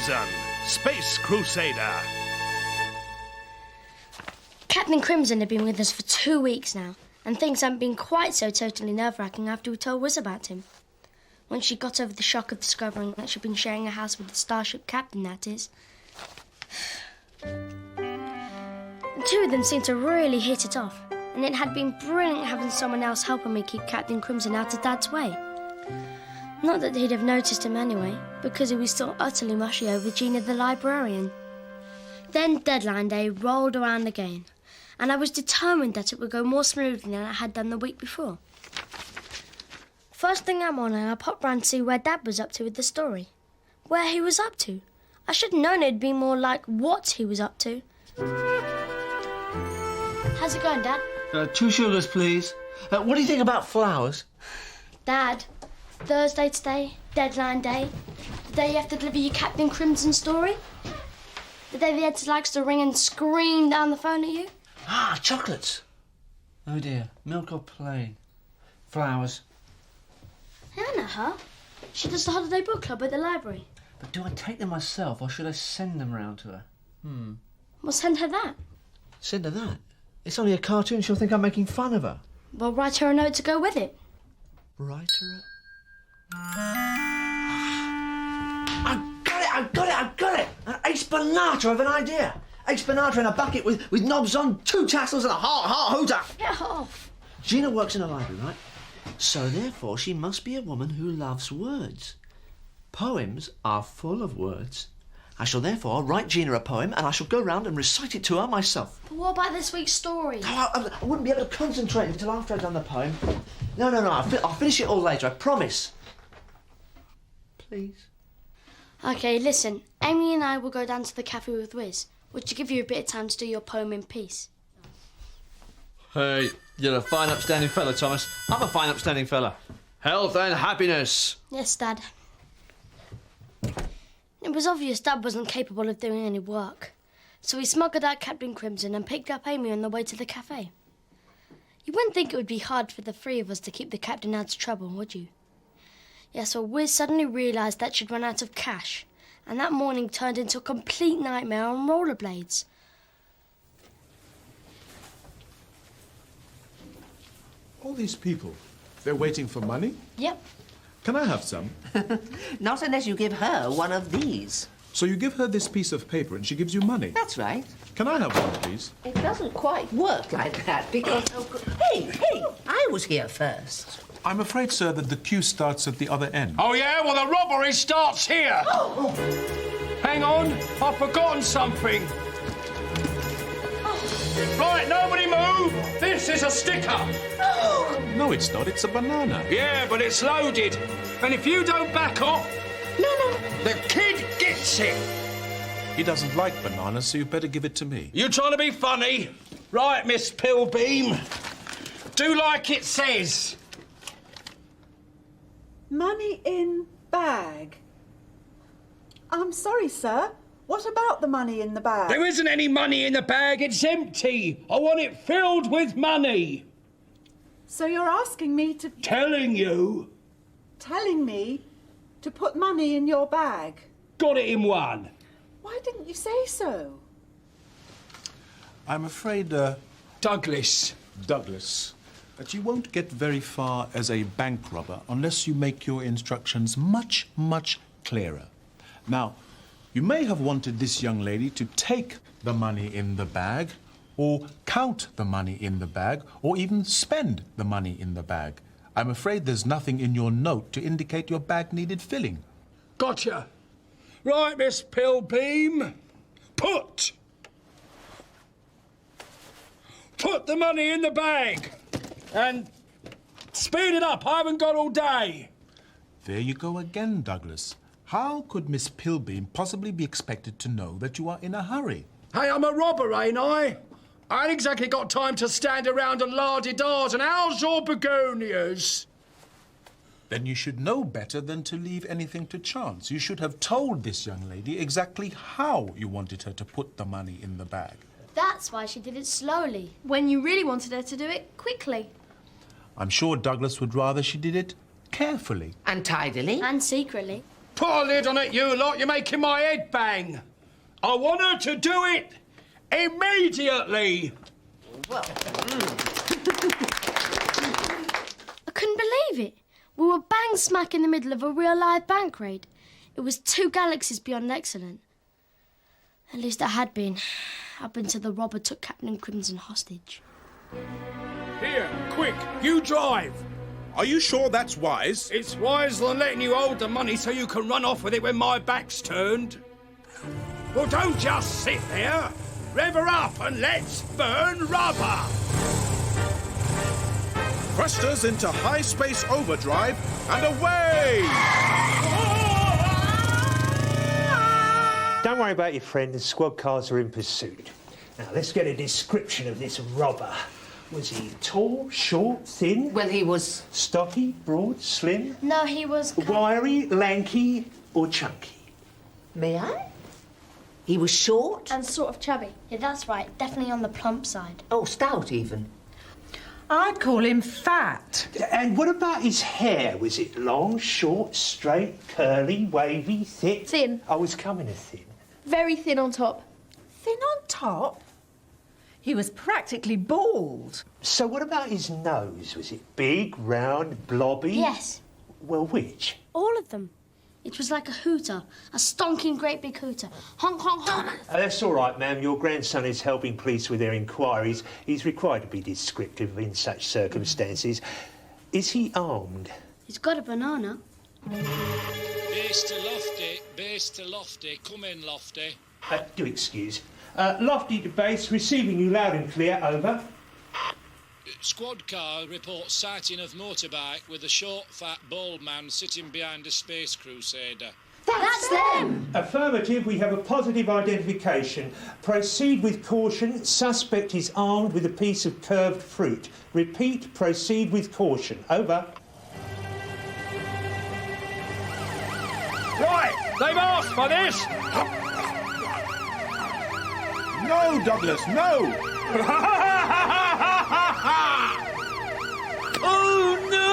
Crimson, Space Crusader. Captain Crimson had been with us for 2 weeks now, and things hadn't been quite so totally nerve-wracking after we told Wiz about him. Once she got over the shock of discovering that she'd been sharing a house with the Starship captain, that is. The two of them seemed to really hit it off, and it had been brilliant having someone else helping me keep Captain Crimson out of Dad's way. Not that he'd have noticed him anyway, because he was still utterly mushy over Gina the librarian. Then deadline day rolled around again, and I was determined that it would go more smoothly than it had done the week before. First thing that morning, I popped round to see where Dad was up to with the story. Where he was up to. I should have known it'd be more like what he was up to. How's it going, Dad? 2 sugars, please. What do you think about flowers? Dad, Thursday today, deadline day, the day you have to deliver your Captain Crimson story, the day the editor likes to ring and scream down the phone at you. Ah, chocolates. Oh dear, milk or plain? Flowers. I know her. She does the holiday book club at the library. But do I take them myself or should I send them round to her? Well, send her that. Send her that? It's only a cartoon, she'll think I'm making fun of her. Well, write her a note to go with it. Write her I've got it! An ace banana of an idea. Ace banana in a bucket with knobs on, 2 tassels and a heart hooter. Get off. Gina works in a library, right? So therefore she must be a woman who loves words. Poems are full of words. I shall therefore write Gina a poem and I shall go round and recite it to her myself. But what about this week's story? Oh, I wouldn't be able to concentrate until after I'd done the poem. No, I'll finish it all later, I promise. Please. OK, listen. Amy and I will go down to the cafe with Wiz, which will give you a bit of time to do your poem in peace. Hey, you're a fine upstanding fella, Thomas. I'm a fine upstanding fella. Health and happiness. Yes, Dad. It was obvious Dad wasn't capable of doing any work, so he smuggled out Captain Crimson and picked up Amy on the way to the cafe. You wouldn't think it would be hard for the 3 of us to keep the Captain out of trouble, would you? Yes, well, Wiz suddenly realised that she'd run out of cash, and that morning turned into a complete nightmare on rollerblades. All these people, they're waiting for money? Yep. Can I have some? Not unless you give her one of these. So you give her this piece of paper and she gives you money? That's right. Can I have one, please? It doesn't quite work like that because... Hey, I was here first. I'm afraid, sir, that the queue starts at the other end. Oh, yeah? Well, the robbery starts here. Hang on, I've forgotten something. Right, nobody move. This is a sticker. No, it's not. It's a banana. Yeah, but it's loaded. And if you don't back off, the kid gets it. He doesn't like bananas, so you better give it to me. You trying to be funny? Right, Miss Pilbeam. Do like it says. Money in bag. I'm sorry, sir. What about the money in the bag? There isn't any money in the bag. It's empty. I want it filled with money. So you're asking me to... Telling you. Telling me to put money in your bag? Got it in one. Why didn't you say so? I'm afraid, Douglas. Douglas, that you won't get very far as a bank robber unless you make your instructions much, much clearer. Now, you may have wanted this young lady to take the money in the bag, or count the money in the bag, or even spend the money in the bag. I'm afraid there's nothing in your note to indicate your bag needed filling. Gotcha. Right, Miss Pilbeam. Put the money in the bag. And speed it up. I haven't got all day. There you go again, Douglas. How could Miss Pilbeam possibly be expected to know that you are in a hurry? Hey, I'm a robber, ain't I? I ain't exactly got time to stand around and la-di-dahs and how's your begonias? Then you should know better than to leave anything to chance. You should have told this young lady exactly how you wanted her to put the money in the bag. That's why she did it slowly. When you really wanted her to do it quickly. I'm sure Douglas would rather she did it carefully. And tidily. And secretly. Put a lid on it, you lot. You're making my head bang. I want her to do it immediately. I couldn't believe it. We were bang smack in the middle of a real live bank raid. It was 2 galaxies beyond excellent. At least it had been, up until the robber took Captain Crimson hostage. Here, quick, you drive. Are you sure that's wise? It's wiser than letting you hold the money so you can run off with it when my back's turned. Well, don't just sit there. Rev her up and let's burn rubber. Thrusters into high space overdrive and away! Don't worry about your friend, the squad cars are in pursuit. Now, let's get a description of this robber. Was he tall, short, thin? Well, he was... Stocky, broad, slim? No, he was... Wiry, lanky, or chunky? May I? He was short? And sort of chubby. Yeah, that's right. Definitely on the plump side. Oh, stout even. I'd call him fat. And what about his hair? Was it long, short, straight, curly, wavy, thick? Thin. I was coming to thin. Very thin on top. Thin on top? He was practically bald. So what about his nose? Was it big, round, blobby? Yes. Well, which? All of them. It was like a hooter. A stonking great big hooter. Honk, honk, honk. That's all right, ma'am. Your grandson is helping police with their inquiries. He's required to be descriptive in such circumstances. Is he armed? He's got a banana. Base to Lofty, come in, Lofty. Do excuse. Lofty to base, receiving you loud and clear, over. Squad car reports sighting of motorbike with a short, fat, bald man sitting behind a Space Crusader. That's them! Affirmative, we have a positive identification. Proceed with caution. Suspect is armed with a piece of curved fruit. Repeat, proceed with caution. Over. Right, they've asked for this. No, Douglas, no! Oh, no!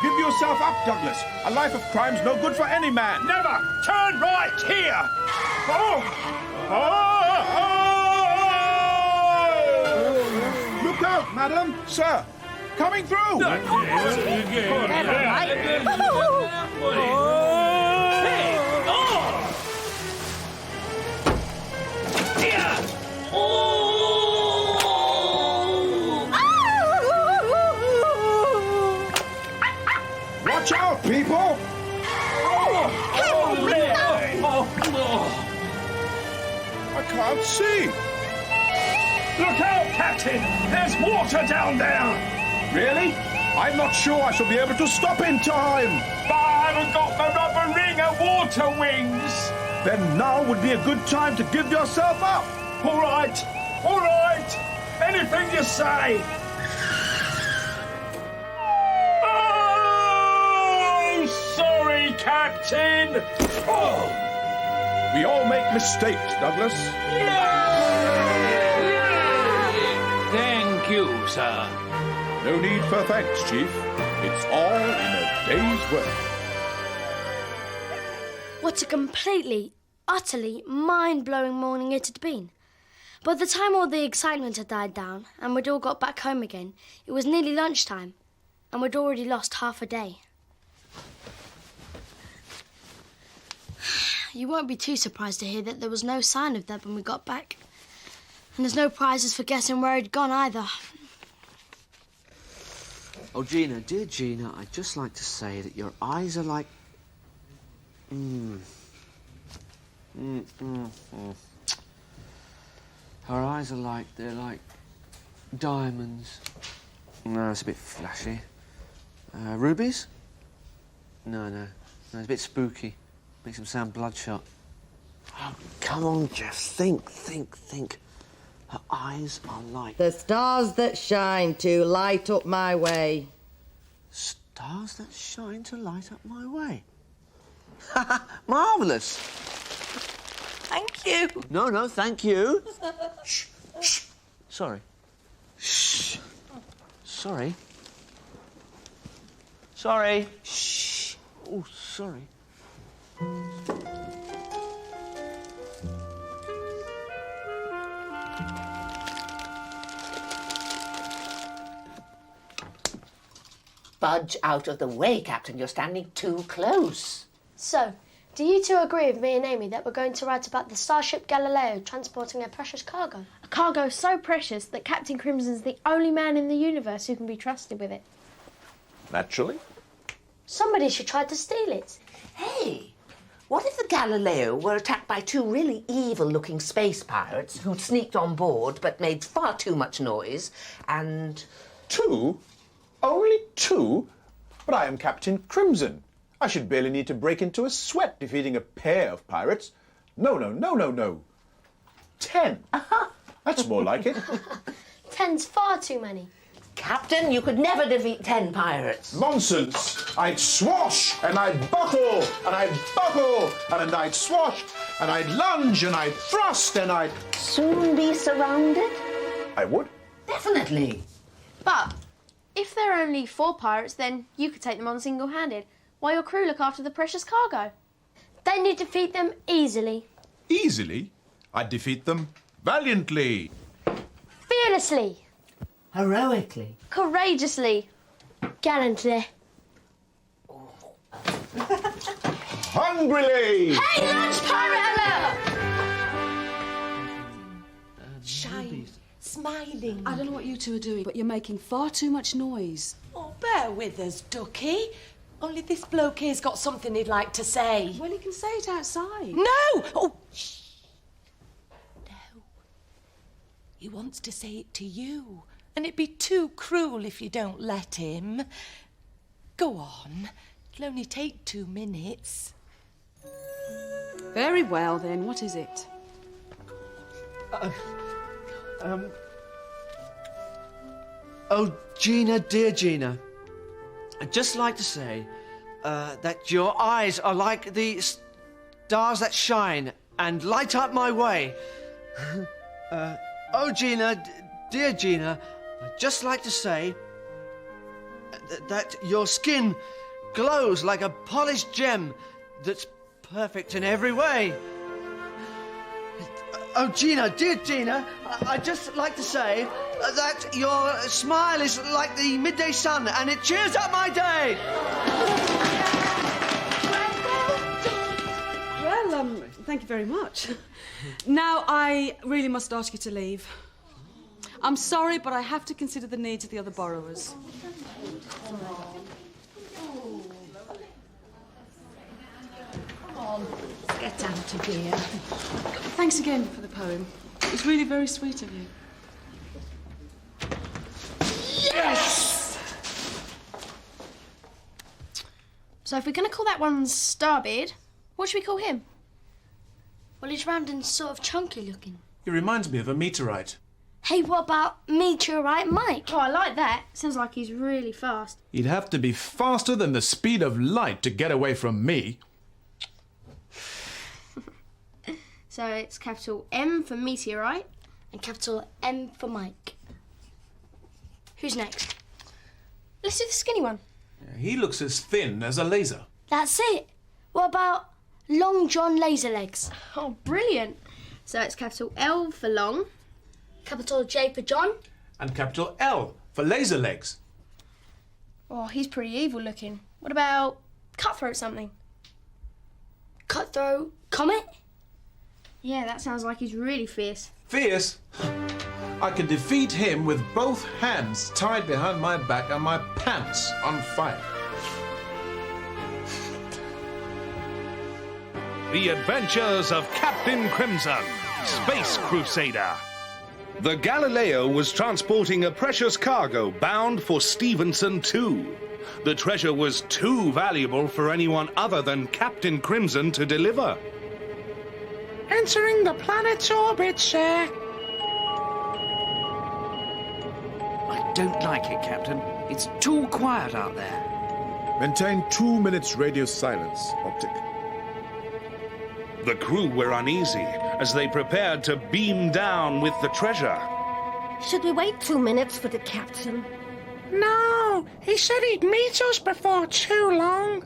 Give yourself up, Douglas. A life of crime's no good for any man. Never! Turn right here! Oh! Look out, madam! Sir! Coming through! Watch out, people! I can't see. Look out, Captain! There's water down there! Really? I'm not sure I shall be able to stop in time. But I haven't got the rubber ring and water wings! Then now would be a good time to give yourself up. All right! Anything you say! Oh, sorry, Captain! Oh. We all make mistakes, Douglas. Thank you, sir. No need for thanks, Chief. It's all in a day's work. What a completely, utterly mind-blowing morning it had been. By the time all the excitement had died down and we'd all got back home again, it was nearly lunchtime, and we'd already lost half a day. You won't be too surprised to hear that there was no sign of Deb when we got back. And there's no prizes for guessing where he'd gone either. Oh, Gina, dear Gina, I'd just like to say that your eyes are like... Her eyes are like... they're like... diamonds. No, it's a bit flashy. Rubies? No, it's a bit spooky. Makes them sound bloodshot. Oh, come on, Jeff, think. Her eyes are like... the stars that shine to light up my way. Stars that shine to light up my way. Marvellous. Thank you. No, thank you. Shh. Sorry. Shh. Sorry. Sorry. Shh. Oh, sorry. Budge out of the way, Captain. You're standing too close. So, do you two agree with me and Amy that we're going to write about the Starship Galileo transporting a precious cargo? A cargo so precious that Captain Crimson's the only man in the universe who can be trusted with it. Naturally. Somebody should try to steal it. Hey, what if the Galileo were attacked by two really evil-looking space pirates who'd sneaked on board but made far too much noise and... Two? Only two? But I am Captain Crimson. I should barely need to break into a sweat defeating a pair of pirates. No. 10. That's more like it. 10's far too many. Captain, you could never defeat 10 pirates. Nonsense! I'd swash, and I'd buckle, and I'd buckle, and I'd swash, and I'd lunge, and I'd thrust, and I'd... Soon be surrounded? I would. Definitely. But if there are only 4 pirates, then you could take them on single-handed, while your crew look after the precious cargo. Then you defeat them easily. Easily? I'd defeat them valiantly. Fearlessly. Heroically. Courageously. Gallantly. Hungrily. Hey, lunch pirate alert! Shine, smiling. I don't know what you two are doing, but you're making far too much noise. Oh, bear with us, Ducky. Only this bloke here's got something he'd like to say. Well, he can say it outside. No! Oh, shh. No. He wants to say it to you, and it'd be too cruel if you don't let him. Go on. It'll only take 2 minutes. Very well, then. What is it? Oh, Gina, dear Gina, I'd just like to say that your eyes are like the stars that shine and light up my way. Oh, Gina, dear Gina, I'd just like to say that your skin glows like a polished gem that's perfect in every way. Oh, Gina, dear Gina, I'd just like to say that your smile is like the midday sun and it cheers up my day. Well, thank you very much. Now, I really must ask you to leave. I'm sorry, but I have to consider the needs of the other borrowers. Come on, let's get out of here. Thanks again for the poem. It was really very sweet of you. Yes! So if we're going to call that one Starbeard, what should we call him? Well, he's round and sort of chunky looking. He reminds me of a meteorite. Hey, what about Meteorite Mike? Oh, I like that. Sounds like he's really fast. He'd have to be faster than the speed of light to get away from me. So it's capital M for Meteorite. And capital M for Mike. Who's next? Let's do the skinny one. He looks as thin as a laser. That's it. What about Long John Laserlegs? Oh, brilliant. So it's capital L for long. Capital J for John. And capital L for laser legs. Oh, he's pretty evil looking. What about Cutthroat something? Cutthroat Comet? Yeah, that sounds like he's really fierce. Fierce? I can defeat him with both hands tied behind my back and my pants on fire. The Adventures of Captain Crimson, Space Crusader. The Galileo was transporting a precious cargo bound for Stevenson 2. The treasure was too valuable for anyone other than Captain Crimson to deliver. Entering the planet's orbit, sir. I don't like it, Captain. It's too quiet out there. Maintain 2 minutes radio silence, Optic. The crew were uneasy as they prepared to beam down with the treasure. Should we wait 2 minutes for the captain? No, he said he'd meet us before too long.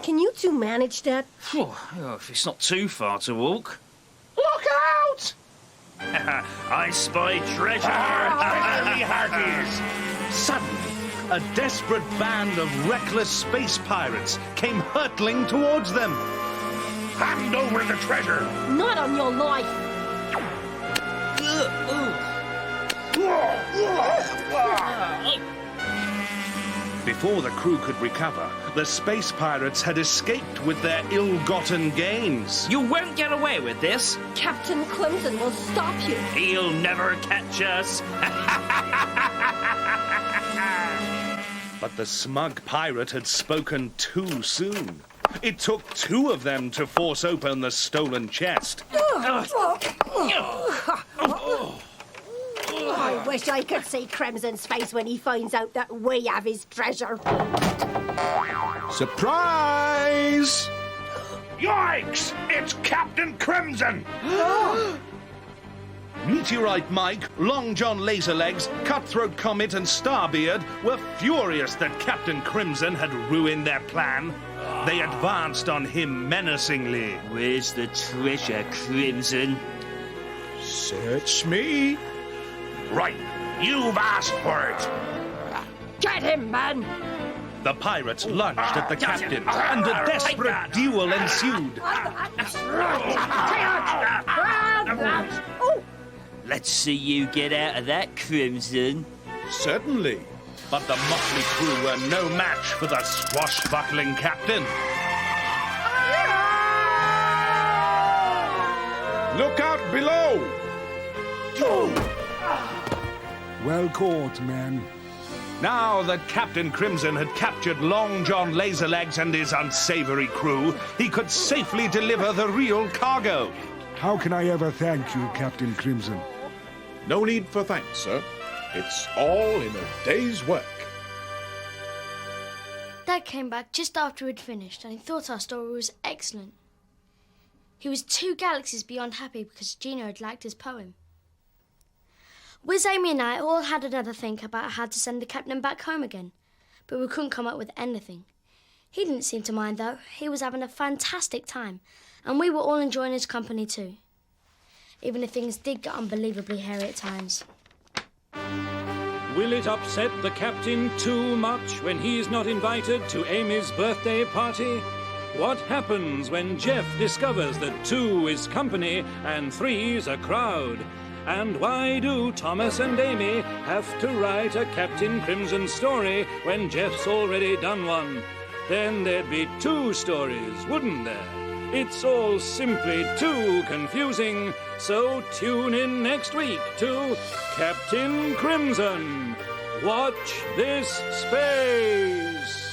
Can you two manage that? If it's not too far to walk. Look out! I spy treasure. Very hearties. Suddenly, a desperate band of reckless space pirates came hurtling towards them. Hand over the treasure! Not on your life! Before the crew could recover, the space pirates had escaped with their ill-gotten gains. You won't get away with this. Captain Crimson will stop you. He'll never catch us. But the smug pirate had spoken too soon. It took 2 of them to force open the stolen chest. I wish I could see Crimson's face when he finds out that we have his treasure. Surprise! Yikes! It's Captain Crimson! Meteorite Mike, Long John Laserlegs, Cutthroat Comet and Starbeard were furious that Captain Crimson had ruined their plan. They advanced on him menacingly. Where's the treasure, Crimson? Search me. Right, you've asked for it. Get him, man! The pirates lunged at the captain, and a desperate duel ensued. Let's see you get out of that, Crimson. Certainly. But the motley crew were no match for the swashbuckling captain. Look out below! Well caught, men. Now that Captain Crimson had captured Long John Laserlegs and his unsavory crew, he could safely deliver the real cargo. How can I ever thank you, Captain Crimson? No need for thanks, sir. It's all in a day's work. Dad came back just after we'd finished and he thought our story was excellent. He was 2 galaxies beyond happy because Gina had liked his poem. Wiz, Amy and I all had another think about how to send the captain back home again, but we couldn't come up with anything. He didn't seem to mind though. He was having a fantastic time and we were all enjoying his company too, even if things did get unbelievably hairy at times. Will it upset the captain too much when he's not invited to Amy's birthday party? What happens when Jeff discovers that 2 is company and 3's a crowd? And why do Thomas and Amy have to write a Captain Crimson story when Jeff's already done one? Then there'd be 2 stories, wouldn't there? It's all simply too confusing, so tune in next week to Captain Crimson. Watch this space.